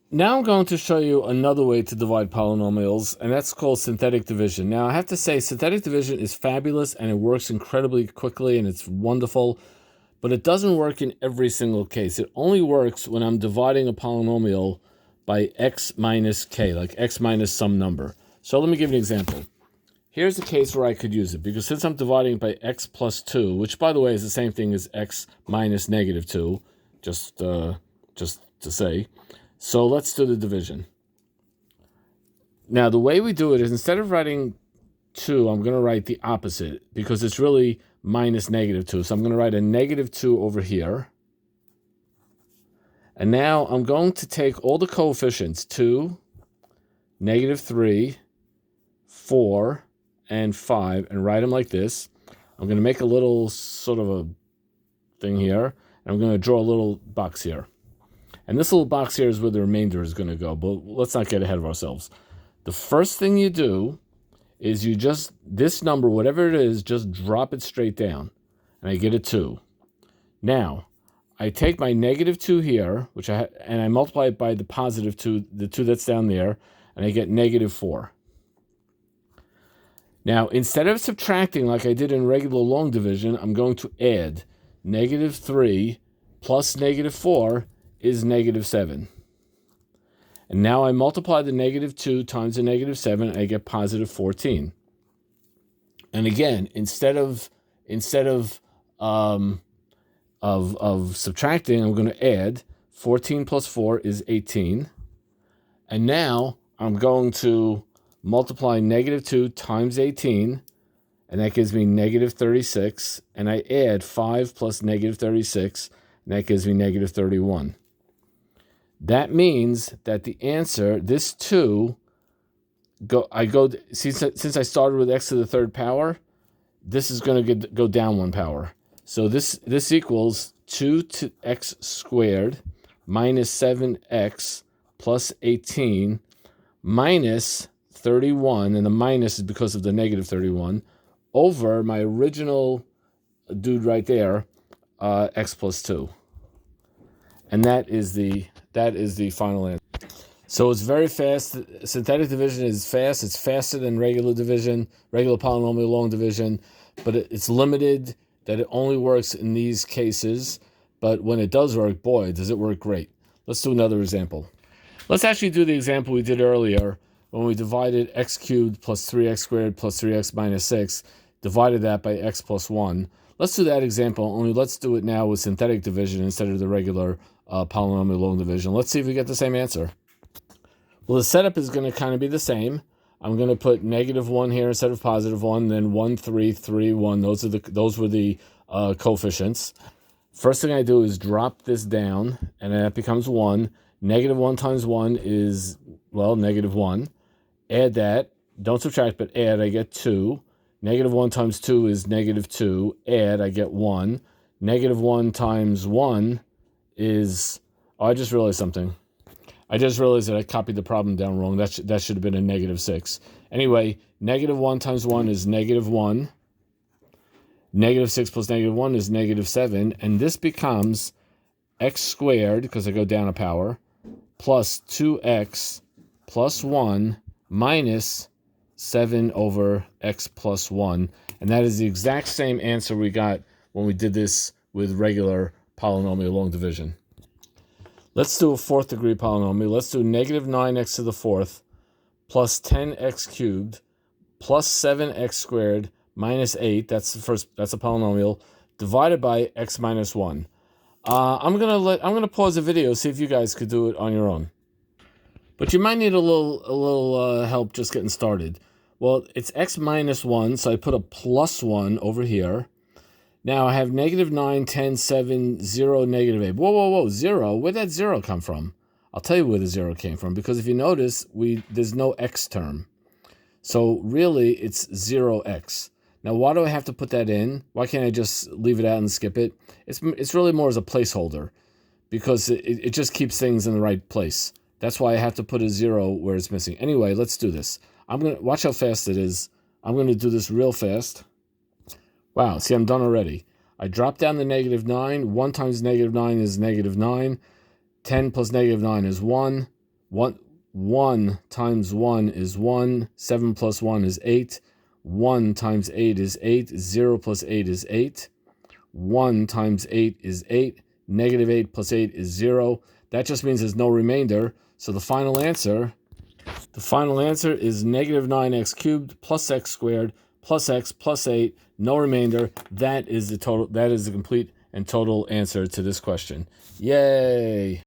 Now I'm going to show you another way to divide polynomials, and that's called synthetic division. Now I have to say synthetic division is fabulous and it works incredibly quickly and it's wonderful, but it doesn't work in every single case. It only works when I'm dividing a polynomial by x minus k, like x minus some number. So let me give you an example. Here's a case where I could use it, because since I'm dividing it by x plus 2, which by the way is the same thing as x minus negative 2, just to say. So let's do the division. Now, the way we do it is instead of writing 2, I'm going to write the opposite because it's really minus negative 2. So I'm going to write a negative 2 over here. And now I'm going to take all the coefficients, 2, negative 3, 4, and 5, and write them like this. I'm going to make a little sort of a thing here. And I'm going to draw a little box here. And this little box here is where the remainder is going to go, but let's not get ahead of ourselves. The first thing you do is you just, this number, whatever it is, just drop it straight down, and I get a 2. Now, I take my negative 2 here, and I multiply it by the positive 2, the 2 that's down there, and I get negative 4. Now, instead of subtracting like I did in regular long division, I'm going to add negative 3 plus negative 4 is negative 7. And now I multiply the negative 2 times the negative 7, and I get positive 14. And again, instead of subtracting, I'm going to add 14 plus 4 is 18. And now I'm going to multiply negative 2 times 18, and that gives me negative 36. And I add 5 plus negative 36, and that gives me negative 31. That means that the answer, this 2, since I started with x to the third power, this is going to go down 1 power. So this equals 2 to x squared minus 7x plus 18 minus 31, and the minus is because of the negative 31, over my original dude right there, x plus 2. And that is the final answer. So it's very fast. Synthetic division is fast. It's faster than regular division, regular polynomial long division, but it's limited, that it only works in these cases. But when it does work, boy, does it work great. Let's do another example. Let's actually do the example we did earlier when we divided x cubed plus 3x squared plus 3x minus 6, divided that by x plus 1. Let's do that example, only let's do it now with synthetic division instead of the regular polynomial long division. Let's see if we get the same answer. Well, the setup is going to kind of be the same. I'm going to put negative 1 here instead of positive 1, then 1, 3, 3, 1. Those were the coefficients. First thing I do is drop this down, and that becomes 1. Negative 1 times 1 is, well, negative 1. Add that. Don't subtract, but add. I get 2. Negative 1 times 2 is negative 2. Add. I get 1. Negative 1 times 1 is... Oh, I just realized something. I just realized that I copied the problem down wrong. That should have been a negative 6. Anyway, negative 1 times 1 is negative 1. Negative 6 plus negative 1 is negative 7. And this becomes x squared, because I go down a power, plus 2x plus 1 minus 7 over x plus 1. And that is the exact same answer we got when we did this with regular polynomial long division. Let's do a fourth degree polynomial. Let's do negative 9x to the fourth plus 10x cubed plus 7x squared minus 8. That's a polynomial divided by x minus 1. I'm gonna pause the video, see if you guys could do it on your own. But you might need a little help just getting started. Well, it's x minus 1, so I put a plus 1 over here. Now I have negative 9, 10, 7, 0, negative 8. Whoa, 0. Where'd that 0 come from? I'll tell you where the 0 came from, because if you notice, there's no x term. So really, it's 0x. Now, why do I have to put that in? Why can't I just leave it out and skip it? It's really more as a placeholder, because it just keeps things in the right place. That's why I have to put a 0 where it's missing. Anyway, let's do this. I'm going to watch how fast it is. I'm going to do this real fast. Wow, see, I'm done already. I drop down the negative 9. 1 times negative 9 is negative 9. 10 plus negative 9 is 1. 1 times 1 is 1. 7 plus 1 is 8. 1 times 8 is 8. 0 plus 8 is 8. 1 times 8 is 8. Negative 8 plus 8 is 0. That just means there's no remainder. So the final answer is negative 9x cubed plus x squared plus x plus 8, no remainder. That is the complete and total answer to this question. Yay!